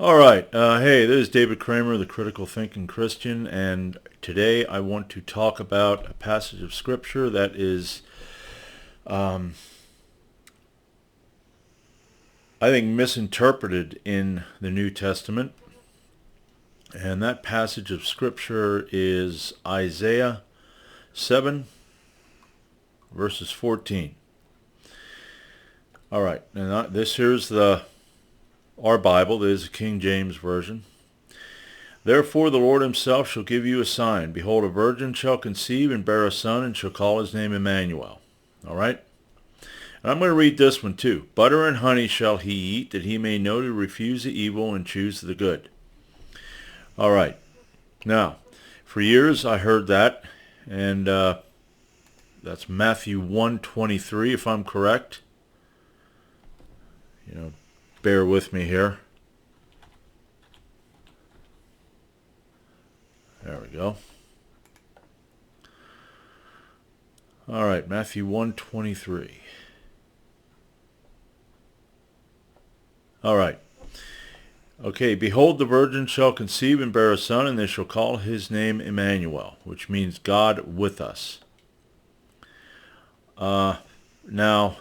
All right. Hey, this is David Kramer, the Critical Thinking Christian, and today I want to talk about a passage of Scripture that is, I think, misinterpreted in the New Testament. And that passage of Scripture is Isaiah 7, verses 14. All right. And this here's our Bible. This is the King James Version. Therefore the Lord himself shall give you a sign. Behold, a virgin shall conceive and bear a son, and shall call his name Emmanuel. All right? And I'm going to read this one too. Butter and honey shall he eat, that he may know to refuse the evil and choose the good. All right. Now, for years I heard that, and that's Matthew 1:23, if I'm correct. Bear with me here. There we go. All right, Matthew 1:23. All right. Okay, behold, the virgin shall conceive and bear a son, and they shall call his name Emmanuel, which means God with us. Now,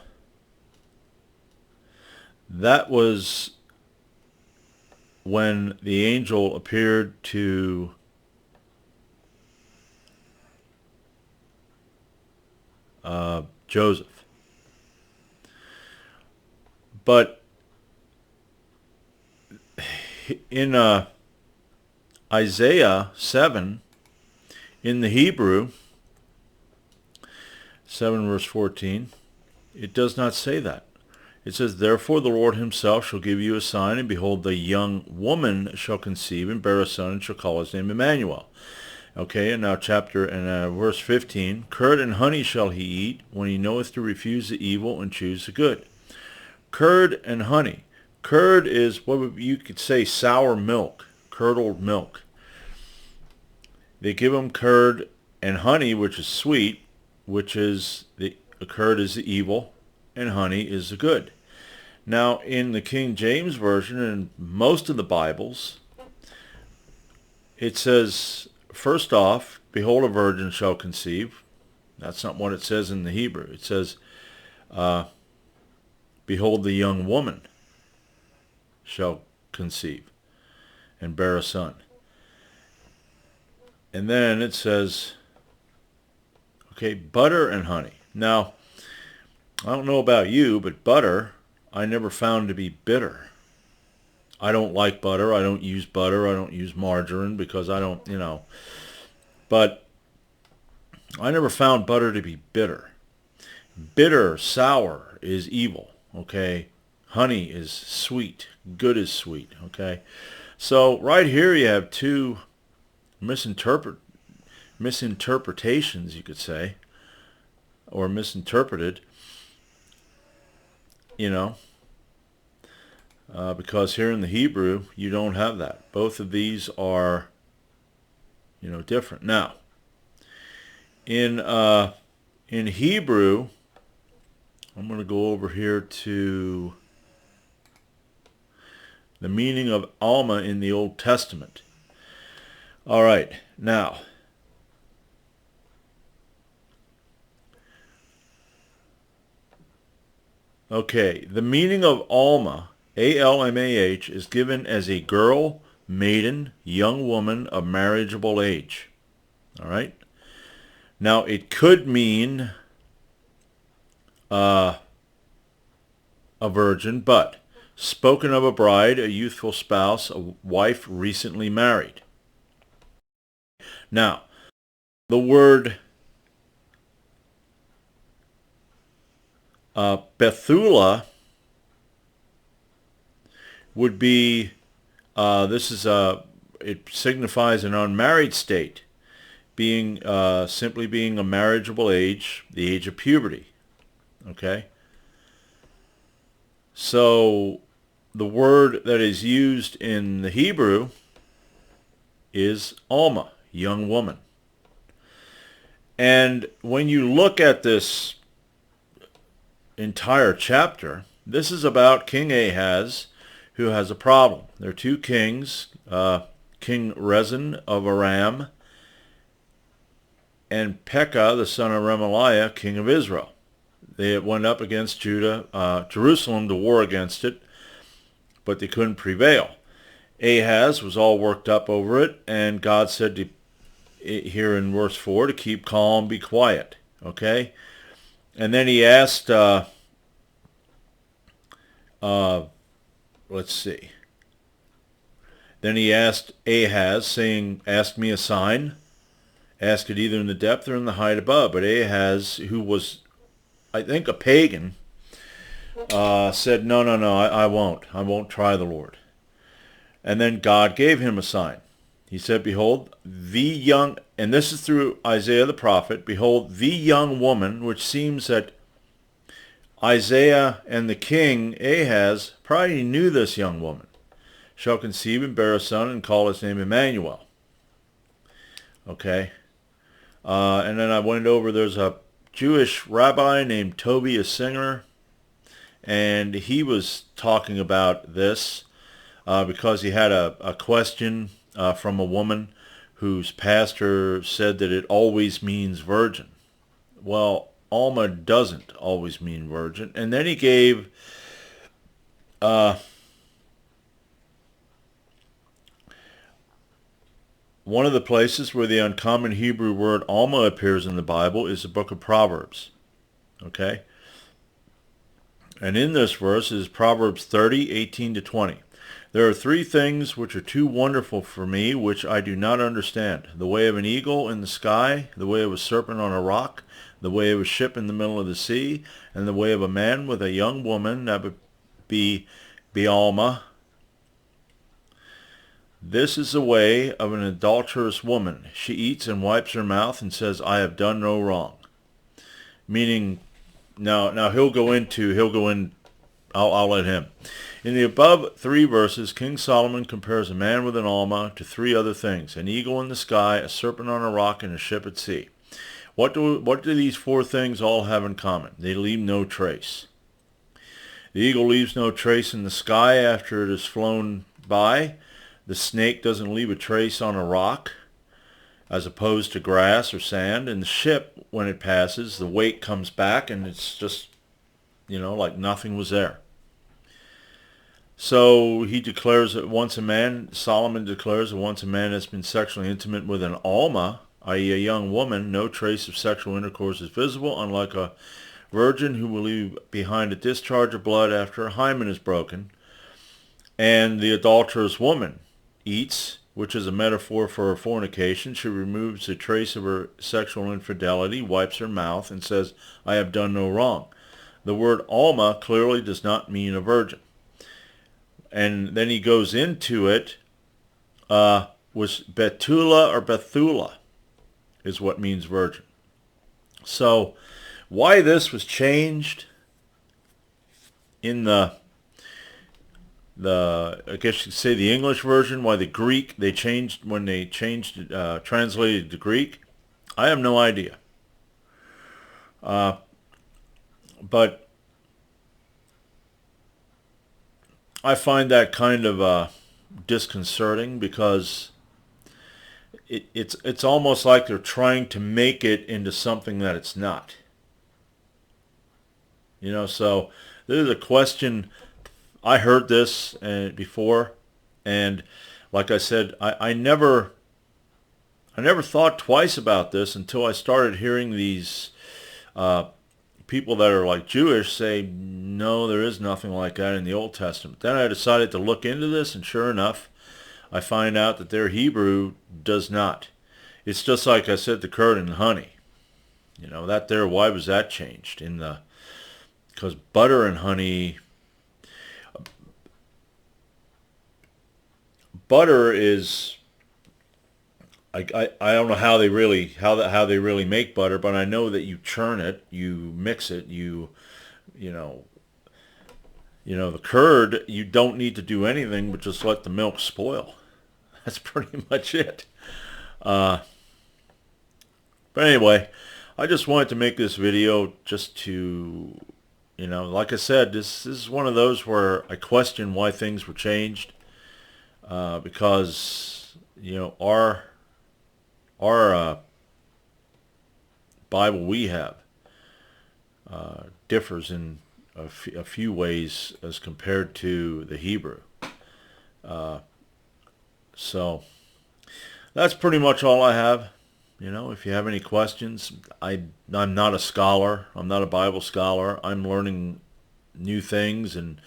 that was when the angel appeared to Joseph. But in Isaiah 7, in the Hebrew, 7 verse 14, it does not say that. It says, therefore the Lord himself shall give you a sign, and behold, the young woman shall conceive and bear a son, and shall call his name Emmanuel. Okay, and now verse 15, curd and honey shall he eat, when he knoweth to refuse the evil and choose the good. Curd and honey. Curd is what you could say sour milk, curdled milk. They give them curd and honey, which is sweet, which is the curd is the evil, and honey is the good. Now, in the King James Version and most of the Bibles, it says, first off, behold, a virgin shall conceive. That's not what it says in the Hebrew. It says, behold, the young woman shall conceive and bear a son. And then it says, okay, butter and honey. Now, I don't know about you, but butter I never found to be bitter. I don't like butter. I don't use butter. I don't use margarine because I don't, But I never found butter to be bitter. Bitter, sour is evil, okay? Honey is sweet. Good is sweet, okay? So right here you have two misinterpretations, you could say, or misinterpreted, because here in the Hebrew you don't have that. Both of these are, different. Now, in Hebrew, I'm going to go over here to the meaning of Alma in the Old Testament. All right, now, okay, the meaning of Alma, A-L-M-A-H, is given as a girl, maiden, young woman of marriageable age. All right? Now, it could mean a virgin, but spoken of a bride, a youthful spouse, a wife recently married. Now, the word Bethula would be, it signifies an unmarried state, simply being a marriageable age, the age of puberty. Okay? So the word that is used in the Hebrew is Alma, young woman. And when you look at this entire chapter, this is about King Ahaz, who has a problem. There are two kings, King Rezin of Aram and Pekah, the son of Remaliah, king of Israel. They went up against Jerusalem to war against it, but they couldn't prevail. Ahaz was all worked up over it, and God said to, here in verse 4, to keep calm, be quiet. Okay? And then he asked, let's see. Then he asked Ahaz, saying, ask me a sign. Ask it either in the depth or in the height above. But Ahaz, who was, I think, a pagan, said, no, I won't. I won't try the Lord. And then God gave him a sign. He said, behold, the young, and this is through Isaiah the prophet, behold, the young woman, which seems that Isaiah and the king Ahaz probably knew this young woman, shall conceive and bear a son and call his name Emmanuel. Okay. And then I went over, there's a Jewish rabbi named Toby, a singer, and he was talking about this because he had a question from a woman whose pastor said that it always means virgin. Well, Alma doesn't always mean virgin. And then he gave one of the places where the uncommon Hebrew word Alma appears in the Bible is the book of Proverbs. Okay? And in this verse is Proverbs 30:18-20. There are three things which are too wonderful for me, which I do not understand. The way of an eagle in the sky, the way of a serpent on a rock, the way of a ship in the middle of the sea, and the way of a man with a young woman, that would be Alma. This is the way of an adulterous woman. She eats and wipes her mouth and says, I have done no wrong. Meaning, now he'll go in, I'll let him. In the above three verses, King Solomon compares a man with an Alma to three other things: an eagle in the sky, a serpent on a rock, and a ship at sea. What do these four things all have in common? They leave no trace. The eagle leaves no trace in the sky after it has flown by. The snake doesn't leave a trace on a rock, as opposed to grass or sand. And the ship, when it passes, the wake comes back and it's just, like nothing was there. So he declares that Solomon declares that once a man has been sexually intimate with an Alma, i.e. a young woman, no trace of sexual intercourse is visible, unlike a virgin who will leave behind a discharge of blood after a hymen is broken. And the adulterous woman eats, which is a metaphor for her fornication. She removes a trace of her sexual infidelity, wipes her mouth, and says, I have done no wrong. The word Alma clearly does not mean a virgin. And then he goes into it, was Betula or Bethula is what means virgin. So why this was changed in the I guess you could say the English version, why the Greek, when they translated to Greek, I have no idea. But I find that kind of disconcerting, because it's almost like they're trying to make it into something that it's not. So this is a question. I heard this before, and like I said, I never thought twice about this until I started hearing these people that are like Jewish say, no, there is nothing like that in the Old Testament. Then I decided to look into this, and sure enough, I find out that their Hebrew does not. It's just like I said, the curd and honey. That there, why was that changed? Because butter and honey, butter is, I don't know how they really make butter, but I know that you churn it, you mix it, the curd, you don't need to do anything but just let the milk spoil. That's pretty much it. But anyway, I just wanted to make this video just to Like I said, this is one of those where I question why things were changed, because our Bible we have differs in a few ways as compared to the Hebrew. So that's pretty much all I have. If you have any questions, I'm not a scholar. I'm not a Bible scholar. I'm learning new things and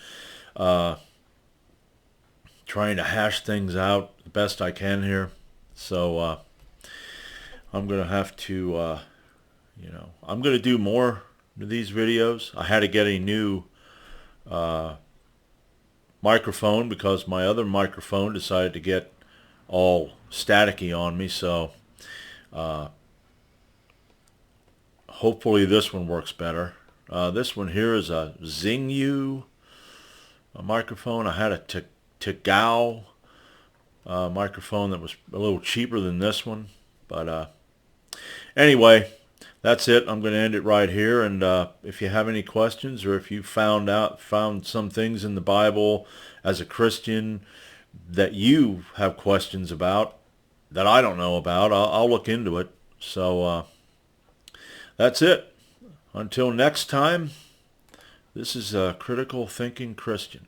trying to hash things out the best I can here. So I'm going to have to, I'm going to do more of these videos. I had to get a new microphone because my other microphone decided to get all staticky on me. So hopefully this one works better. This one here is a Zingyou microphone. I had a Tagao microphone that was a little cheaper than this one. But anyway, that's it. I'm going to end it right here. And if you have any questions, or if you found some things in the Bible as a Christian that you have questions about that I don't know about, I'll look into it. So that's it. Until next time, this is a Critical Thinking Christian.